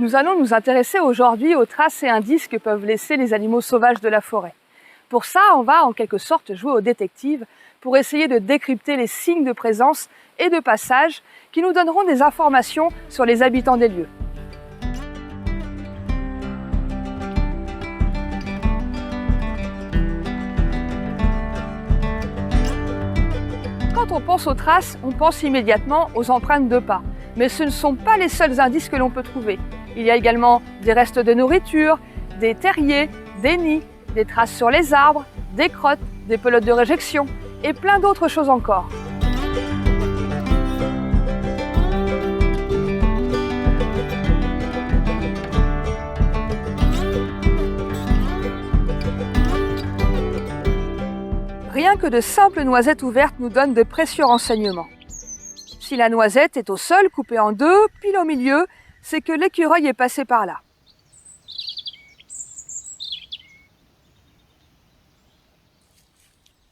Nous allons nous intéresser aujourd'hui aux traces et indices que peuvent laisser les animaux sauvages de la forêt. Pour ça, on va en quelque sorte jouer au détective pour essayer de décrypter les signes de présence et de passage qui nous donneront des informations sur les habitants des lieux. Quand on pense aux traces, on pense immédiatement aux empreintes de pas. Mais ce ne sont pas les seuls indices que l'on peut trouver. Il y a également des restes de nourriture, des terriers, des nids, des traces sur les arbres, des crottes, des pelotes de réjection et plein d'autres choses encore. Rien que de simples noisettes ouvertes nous donnent de précieux renseignements. Si la noisette est au sol, coupée en deux, pile au milieu, c'est que l'écureuil est passé par là.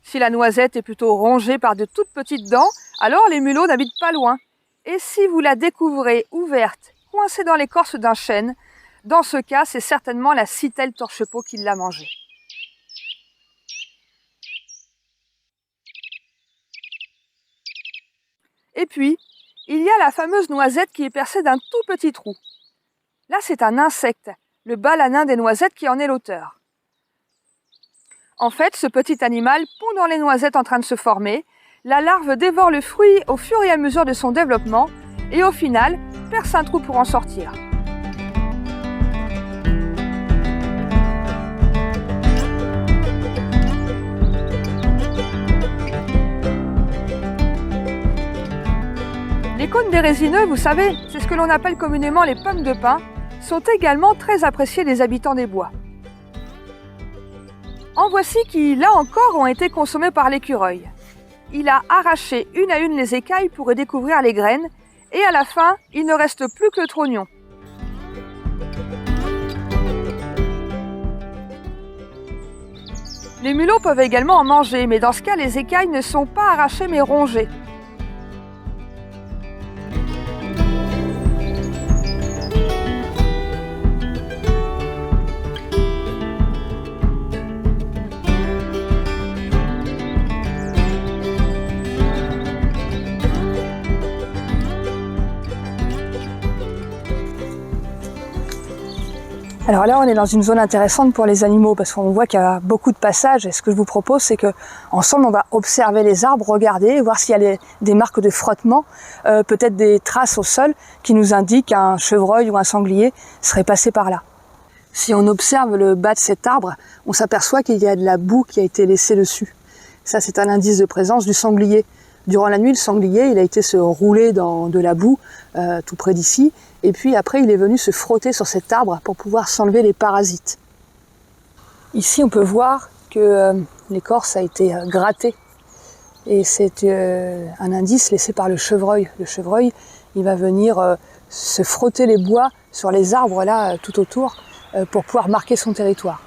Si la noisette est plutôt rongée par de toutes petites dents, alors les mulots n'habitent pas loin. Et si vous la découvrez ouverte, coincée dans l'écorce d'un chêne, dans ce cas, c'est certainement la citelle torche-peau qui l'a mangée. Et puis, il y a la fameuse noisette qui est percée d'un tout petit trou. Là, c'est un insecte, le balanin des noisettes qui en est l'auteur. En fait, ce petit animal pond dans les noisettes en train de se former, la larve dévore le fruit au fur et à mesure de son développement et au final, perce un trou pour en sortir. Les cônes des résineux, vous savez, c'est ce que l'on appelle communément les pommes de pin, sont également très appréciés des habitants des bois. En voici qui, là encore, ont été consommés par l'écureuil. Il a arraché une à une les écailles pour y découvrir les graines, et à la fin, il ne reste plus que le trognon. Les mulots peuvent également en manger, mais dans ce cas, les écailles ne sont pas arrachées mais rongées. Alors là, on est dans une zone intéressante pour les animaux parce qu'on voit qu'il y a beaucoup de passages. Et ce que je vous propose, c'est que ensemble, on va observer les arbres, regarder, voir s'il y a des marques de frottement, peut-être des traces au sol qui nous indiquent qu'un chevreuil ou un sanglier serait passé par là. Si on observe le bas de cet arbre, on s'aperçoit qu'il y a de la boue qui a été laissée dessus. Ça, c'est un indice de présence du sanglier. Durant la nuit, le sanglier, il a été se rouler dans de la boue tout près d'ici. Et puis après, il est venu se frotter sur cet arbre pour pouvoir s'enlever les parasites. Ici, on peut voir que l'écorce a été grattée. Et c'est un indice laissé par le chevreuil. Le chevreuil, il va venir se frotter les bois sur les arbres là tout autour pour pouvoir marquer son territoire.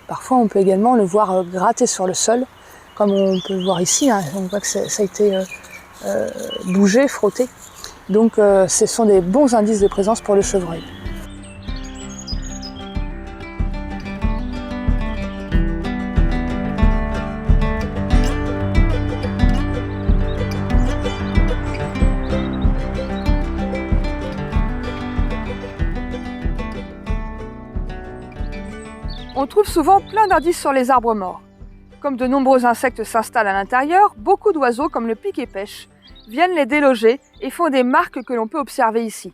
Parfois, on peut également le voir gratter sur le sol, comme on peut le voir ici. Hein, on voit que ça a été bougé, frotté. Donc ce sont des bons indices de présence pour le chevreuil. On trouve souvent plein d'indices sur les arbres morts. Comme de nombreux insectes s'installent à l'intérieur, beaucoup d'oiseaux comme le pic-et-pêche viennent les déloger et font des marques que l'on peut observer ici.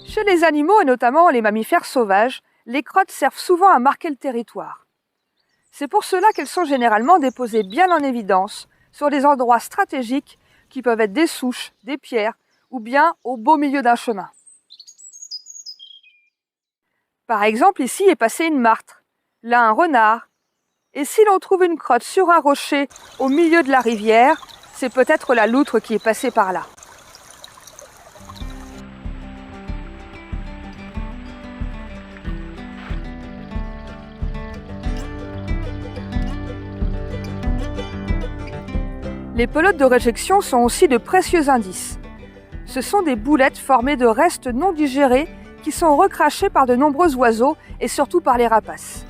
Chez les animaux, et notamment les mammifères sauvages, les crottes servent souvent à marquer le territoire. C'est pour cela qu'elles sont généralement déposées bien en évidence, sur des endroits stratégiques qui peuvent être des souches, des pierres ou bien au beau milieu d'un chemin. Par exemple, ici est passée une martre, là un renard. Et si l'on trouve une crotte sur un rocher au milieu de la rivière, c'est peut-être la loutre qui est passée par là. Les pelotes de réjection sont aussi de précieux indices. Ce sont des boulettes formées de restes non digérés qui sont recrachés par de nombreux oiseaux et surtout par les rapaces.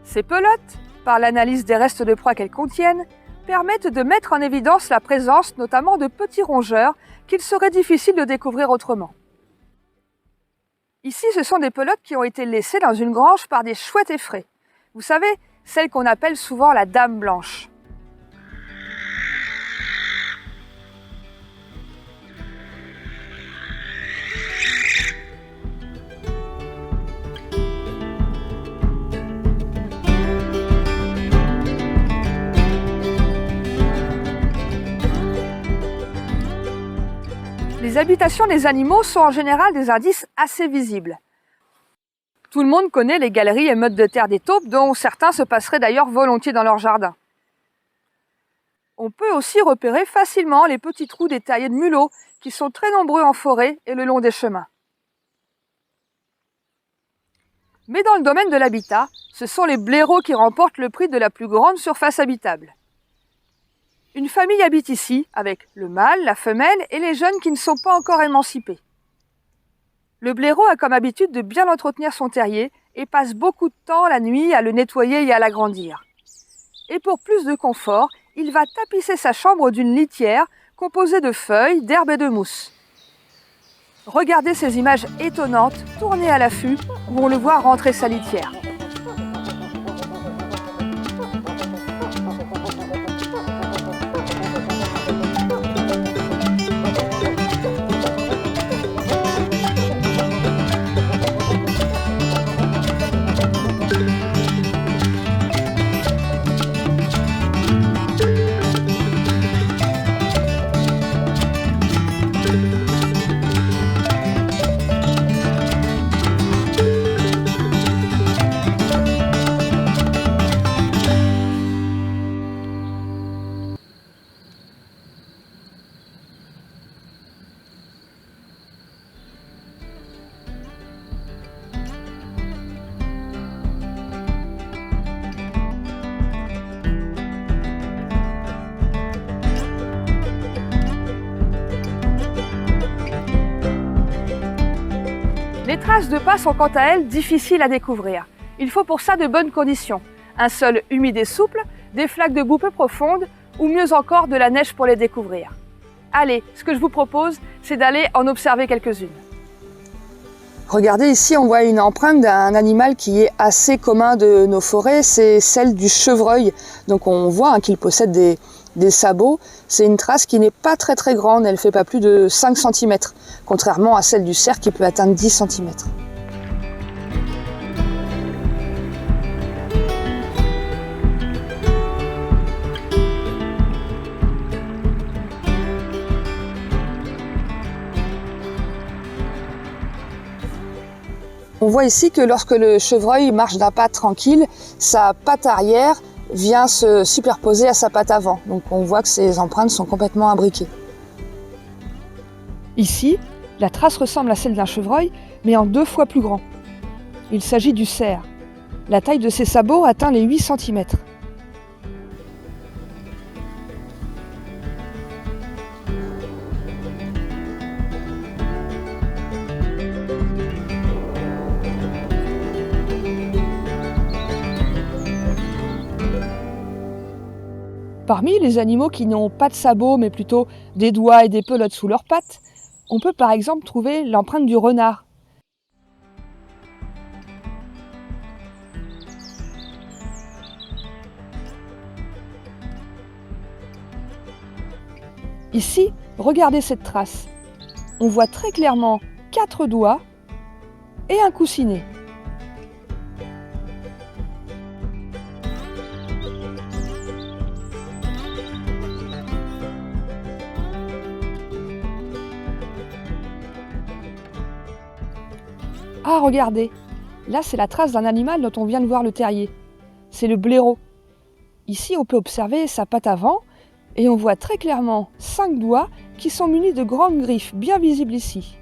Ces pelotes, par l'analyse des restes de proie qu'elles contiennent, permettent de mettre en évidence la présence notamment de petits rongeurs qu'il serait difficile de découvrir autrement. Ici, ce sont des pelotes qui ont été laissées dans une grange par des chouettes effraies. Vous savez, celles qu'on appelle souvent la dame blanche. Les habitations des animaux sont en général des indices assez visibles. Tout le monde connaît les galeries et meutes de terre des taupes, dont certains se passeraient d'ailleurs volontiers dans leur jardin. On peut aussi repérer facilement les petits trous des terriers de mulots, qui sont très nombreux en forêt et le long des chemins. Mais dans le domaine de l'habitat, ce sont les blaireaux qui remportent le prix de la plus grande surface habitable. Une famille habite ici, avec le mâle, la femelle et les jeunes qui ne sont pas encore émancipés. Le blaireau a comme habitude de bien entretenir son terrier et passe beaucoup de temps la nuit à le nettoyer et à l'agrandir. Et pour plus de confort, il va tapisser sa chambre d'une litière composée de feuilles, d'herbes et de mousse. Regardez ces images étonnantes tournées à l'affût où on le voit rentrer sa litière. Les traces de pas sont quant à elles difficiles à découvrir. Il faut pour ça de bonnes conditions. Un sol humide et souple, des flaques de boue peu profondes ou mieux encore de la neige pour les découvrir. Allez, ce que je vous propose, c'est d'aller en observer quelques-unes. Regardez ici, on voit une empreinte d'un animal qui est assez commun de nos forêts, c'est celle du chevreuil. Donc on voit qu'il possède des sabots. C'est une trace qui n'est pas très grande, elle ne fait pas plus de 5 cm, contrairement à celle du cerf qui peut atteindre 10 cm. On voit ici que lorsque le chevreuil marche d'un pas tranquille, sa patte arrière vient se superposer à sa patte avant. Donc on voit que ces empreintes sont complètement imbriquées. Ici, la trace ressemble à celle d'un chevreuil, mais en 2 fois plus grand. Il s'agit du cerf. La taille de ses sabots atteint les 8 cm. Parmi les animaux qui n'ont pas de sabots, mais plutôt des doigts et des pelotes sous leurs pattes, on peut par exemple trouver l'empreinte du renard. Ici, regardez cette trace. On voit très clairement 4 doigts et un coussinet. Ah, regardez, là c'est la trace d'un animal dont on vient de voir le terrier. C'est le blaireau. Ici, on peut observer sa patte avant et on voit très clairement 5 doigts qui sont munis de grandes griffes, bien visibles ici.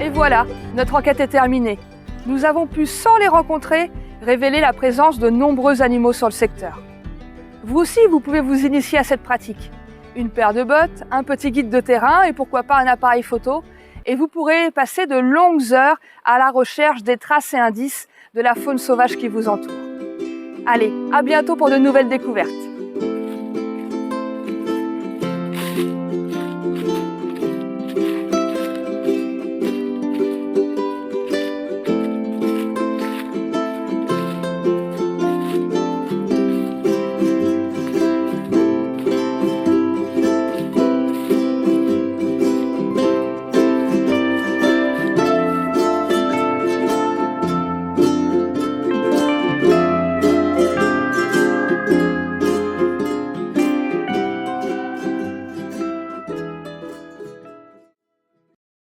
Et voilà, notre enquête est terminée. Nous avons pu, sans les rencontrer, révéler la présence de nombreux animaux sur le secteur. Vous aussi, vous pouvez vous initier à cette pratique. Une paire de bottes, un petit guide de terrain et pourquoi pas un appareil photo. Et vous pourrez passer de longues heures à la recherche des traces et indices de la faune sauvage qui vous entoure. Allez, à bientôt pour de nouvelles découvertes.